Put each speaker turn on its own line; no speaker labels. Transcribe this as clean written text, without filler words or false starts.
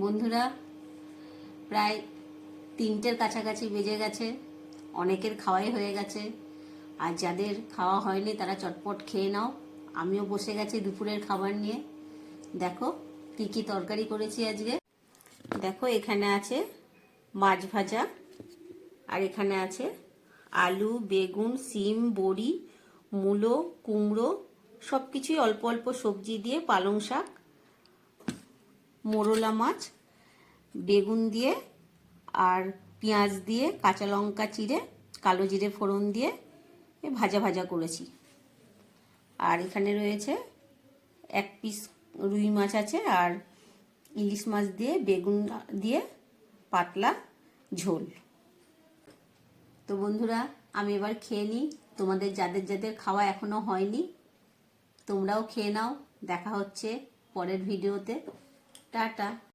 বন্ধুরা, প্রায় 3টের কাছাকাছি বেজে গেছে। অনেকের খাওয়াই হয়ে গেছে, আর যাদের খাওয়া হয়নি তারা চটপট খেয়ে নাও। আমিও বসে গেছি দুপুরের খাবার নিয়ে। দেখো কি কি তরকারি করেছি আজকে। দেখো, এখানে আছে মাছ ভাজা, আর এখানে আছে আলু, বেগুন, সিম, বড়ি, মূলো, কুমড়ো, সব কিছুই অল্প অল্প সবজি দিয়ে, পালং শাক, মোরলা মাছ, বেগুন দিয়ে আর পেঁয়াজ দিয়ে, কাঁচা লঙ্কা চিড়ে, কালো জিরে ফোড়ন দিয়ে ভাজা ভাজা করেছি। আর এখানে রয়েছে 1 পিস রুই মাছ আছে, আর ইলিশ মাছ দিয়ে বেগুন দিয়ে পাতলা ঝোল। তো বন্ধুরা, আমি এবার খেয়ে নিই। তোমাদের যাদের যাদের খাওয়া এখনো হয়নি তোমরাও খেয়ে নাও। দেখা হচ্ছে পরের ভিডিওতে। টাটা।